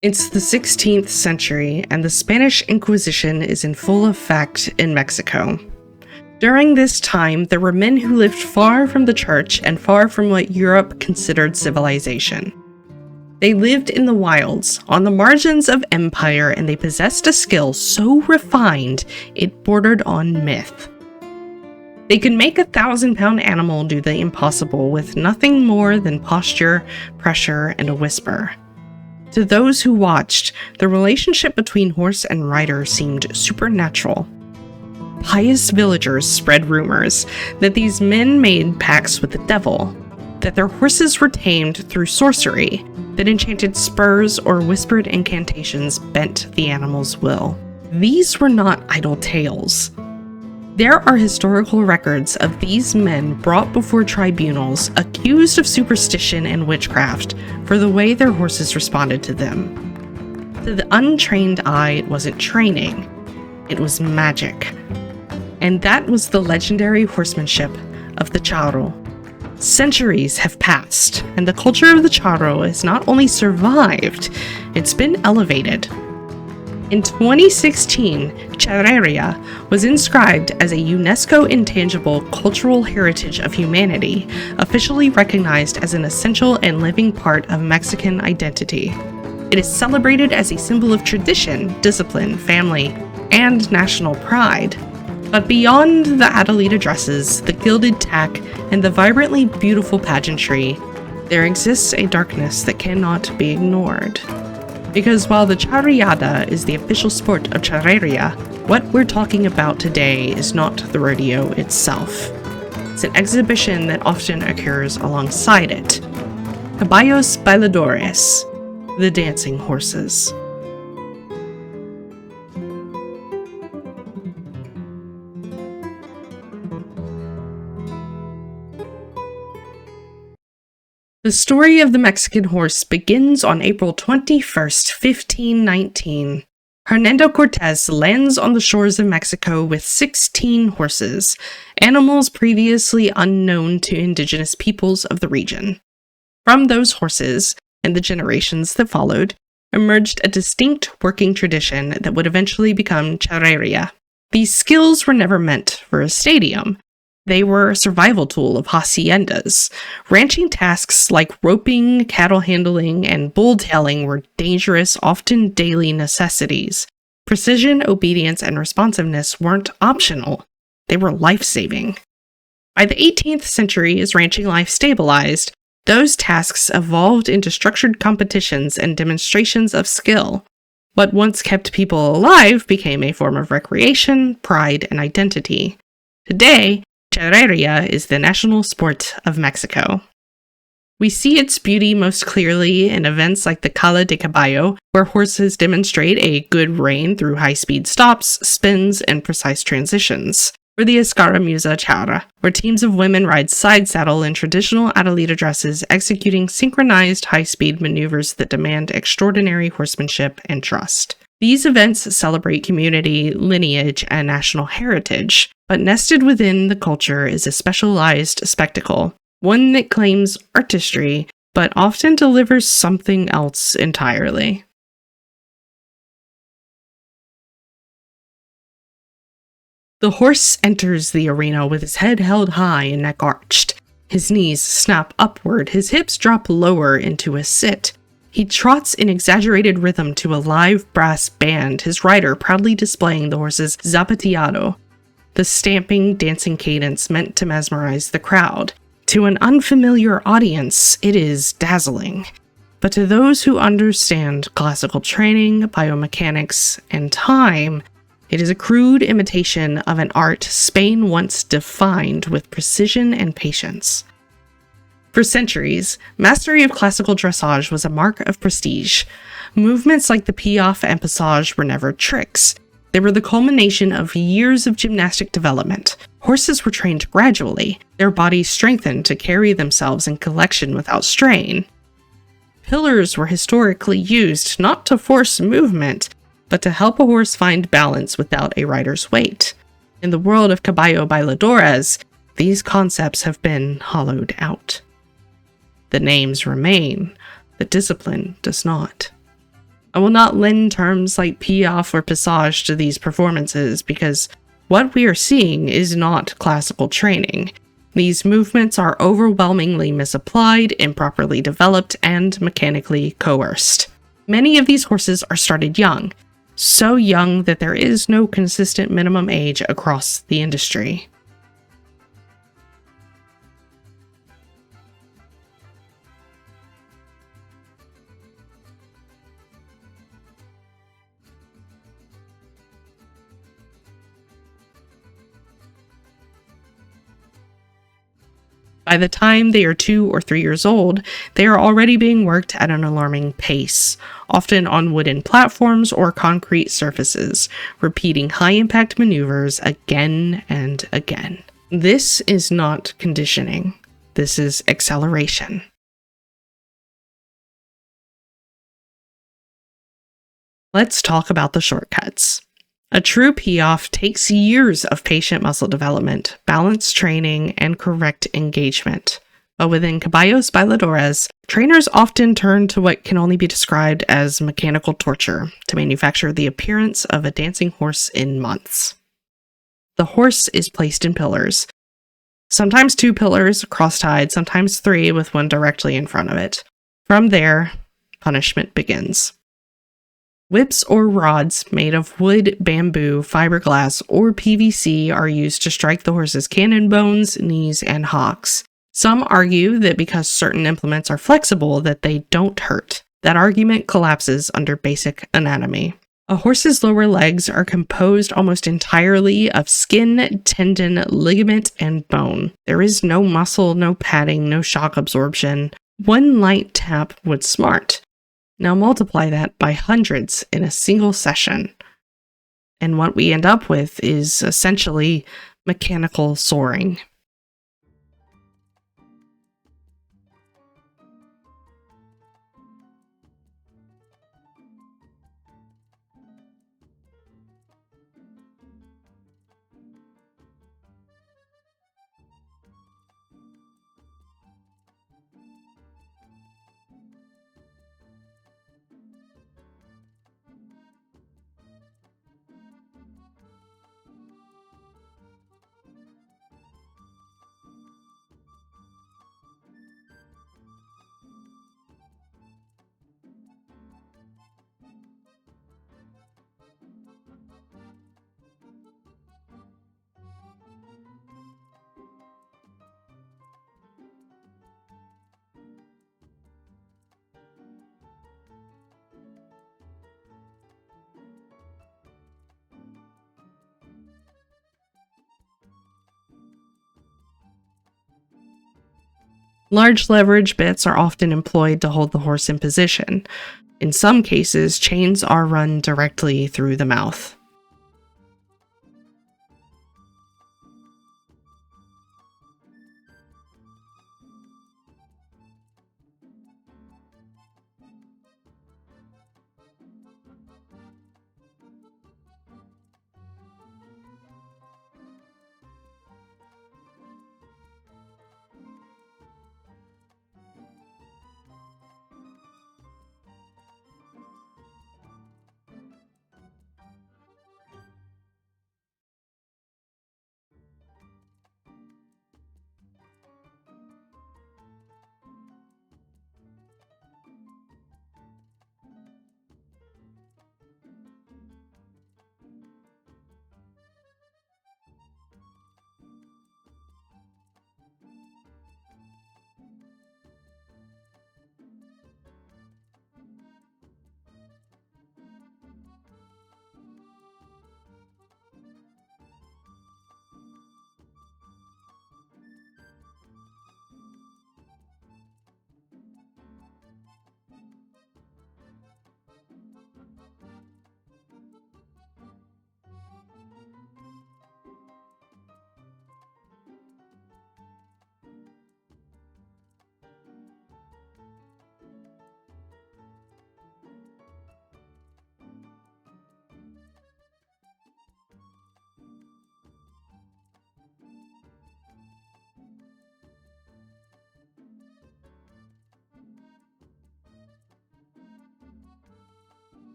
It's the 16th century, and the Spanish Inquisition is in full effect in Mexico. During this time, there were men who lived far from the church and far from what Europe considered civilization. They lived in the wilds, on the margins of empire, and they possessed a skill so refined it bordered on myth. They could make a 1,000-pound animal do the impossible with nothing more than posture, pressure, and a whisper. To those who watched, the relationship between horse and rider seemed supernatural. Pious villagers spread rumors that these men made pacts with the devil, that their horses were tamed through sorcery, that enchanted spurs or whispered incantations bent the animal's will. These were not idle tales. There are historical records of these men brought before tribunals accused of superstition and witchcraft for the way their horses responded to them. To the untrained eye, it wasn't training, it was magic. And that was the legendary horsemanship of the Charro. Centuries have passed, and the culture of the Charro has not only survived, it's been elevated. In 2016, Charreria was inscribed as a UNESCO Intangible Cultural Heritage of Humanity, officially recognized as an essential and living part of Mexican identity. It is celebrated as a symbol of tradition, discipline, family, and national pride. But beyond the Adelita dresses, the gilded tack, and the vibrantly beautiful pageantry, there exists a darkness that cannot be ignored. Because while the charreada is the official sport of Charreria, what we're talking about today is not the rodeo itself. It's an exhibition that often occurs alongside it. Caballos bailadores, the dancing horses. The story of the Mexican horse begins on April 21st, 1519. Hernando Cortez lands on the shores of Mexico with 16 horses, animals previously unknown to indigenous peoples of the region. From those horses, and the generations that followed, emerged a distinct working tradition that would eventually become Charreria. These skills were never meant for a stadium. They were a survival tool of haciendas. Ranching tasks like roping, cattle handling, and bull-tailing were dangerous, often daily necessities. Precision, obedience, and responsiveness weren't optional. They were life-saving. By the 18th century, as ranching life stabilized, those tasks evolved into structured competitions and demonstrations of skill. What once kept people alive became a form of recreation, pride, and identity. Today, Charreria is the national sport of Mexico. We see its beauty most clearly in events like the Cala de Caballo, where horses demonstrate a good rein through high-speed stops, spins, and precise transitions, or the Escaramuza Charra, where teams of women ride side-saddle in traditional Adelita dresses, executing synchronized high-speed maneuvers that demand extraordinary horsemanship and trust. These events celebrate community, lineage, and national heritage, but nested within the culture is a specialized spectacle, one that claims artistry, but often delivers something else entirely. The horse enters the arena with his head held high and neck arched. His knees snap upward, his hips drop lower into a sit. He trots in exaggerated rhythm to a live brass band, his rider proudly displaying the horse's zapateado, the stamping, dancing cadence meant to mesmerize the crowd. To an unfamiliar audience, it is dazzling. But to those who understand classical training, biomechanics, and time, it is a crude imitation of an art Spain once defined with precision and patience. For centuries, mastery of classical dressage was a mark of prestige. Movements like the piaffe and passage were never tricks. They were the culmination of years of gymnastic development. Horses were trained gradually, their bodies strengthened to carry themselves in collection without strain. Pillars were historically used not to force movement, but to help a horse find balance without a rider's weight. In the world of caballo bailadores, these concepts have been hollowed out. The names remain, the discipline does not. I will not lend terms like piaffe or passage to these performances because what we are seeing is not classical training. These movements are overwhelmingly misapplied, improperly developed, and mechanically coerced. Many of these horses are started young, so young that there is no consistent minimum age across the industry. By the time they are 2 or 3 years old, they are already being worked at an alarming pace, often on wooden platforms or concrete surfaces, repeating high-impact maneuvers again and again. This is not conditioning. This is acceleration. Let's talk about the shortcuts. A true piaffe takes years of patient muscle development, balance training, and correct engagement. But within caballos bailadores, trainers often turn to what can only be described as mechanical torture to manufacture the appearance of a dancing horse in months. The horse is placed in pillars, sometimes 2 pillars cross-tied, sometimes 3 with one directly in front of it. From there, punishment begins. Whips or rods made of wood, bamboo, fiberglass, or PVC are used to strike the horse's cannon bones, knees, and hocks. Some argue that because certain implements are flexible that they don't hurt. That argument collapses under basic anatomy. A horse's lower legs are composed almost entirely of skin, tendon, ligament, and bone. There is no muscle, no padding, no shock absorption. One light tap would smart. Now multiply that by hundreds in a single session. And what we end up with is essentially mechanical soaring. Large leverage bits are often employed to hold the horse in position. In some cases, chains are run directly through the mouth.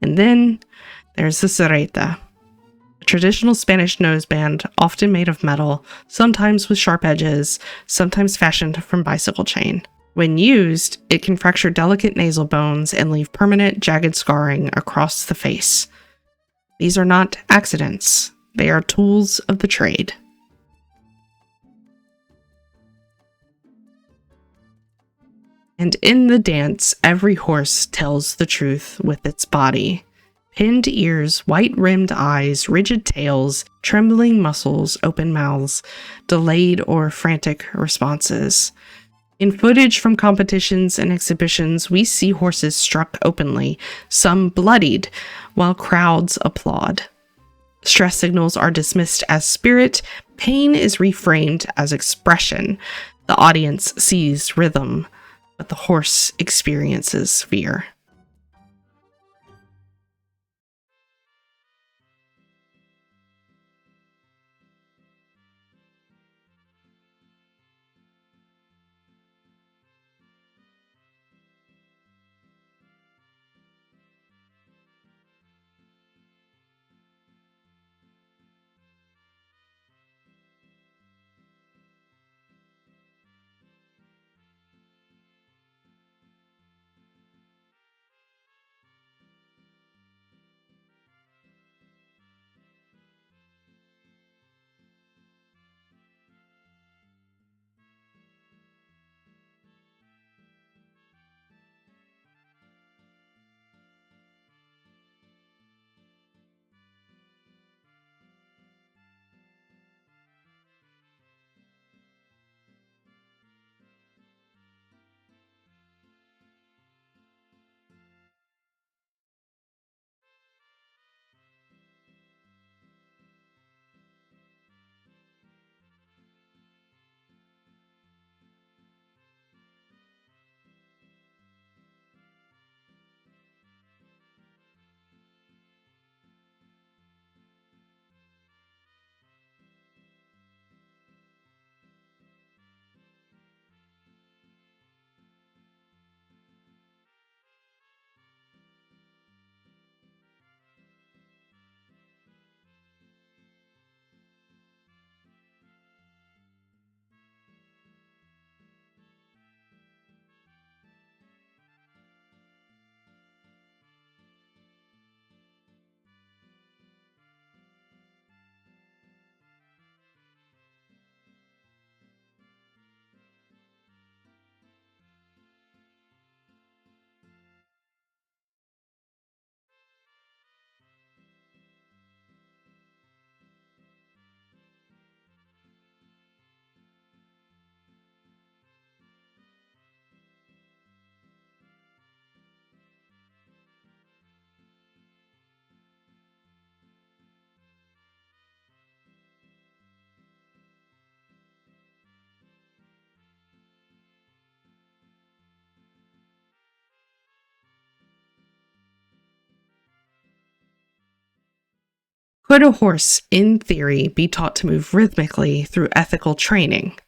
And then there's the Sorcery, a traditional Spanish noseband, often made of metal, sometimes with sharp edges, sometimes fashioned from bicycle chain. When used, it can fracture delicate nasal bones and leave permanent, jagged scarring across the face. These are not accidents. They are tools of the trade. And in the dance, every horse tells the truth with its body. Pinned ears, white-rimmed eyes, rigid tails, trembling muscles, open mouths, delayed or frantic responses. In footage from competitions and exhibitions, we see horses struck openly, some bloodied, while crowds applaud. Stress signals are dismissed as spirit, pain is reframed as expression. The audience sees rhythm, but the horse experiences fear. Could a horse, in theory, be taught to move rhythmically through ethical training?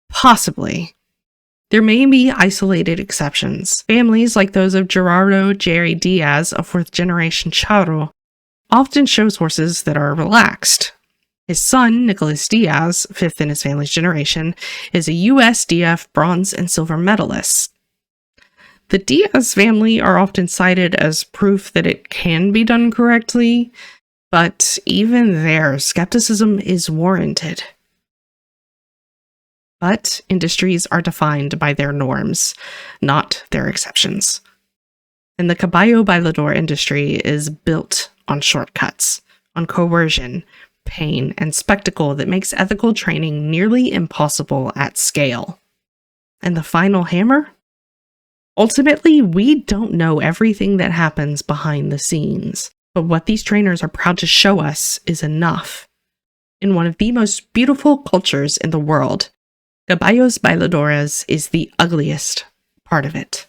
Possibly. There may be isolated exceptions. Families like those of Gerardo Jerry Diaz, a fourth-generation Charro, often shows horses that are relaxed. His son, Nicholas Diaz, fifth in his family's generation, is a USDF bronze and silver medalist. The Diaz family are often cited as proof that it can be done correctly, but even there, skepticism is warranted. But industries are defined by their norms, not their exceptions. And the caballo bailador industry is built on shortcuts, on coercion, pain, and spectacle that makes ethical training nearly impossible at scale. And the final hammer? Ultimately, we don't know everything that happens behind the scenes, but what these trainers are proud to show us is enough. In one of the most beautiful cultures in the world, caballos bailadores is the ugliest part of it.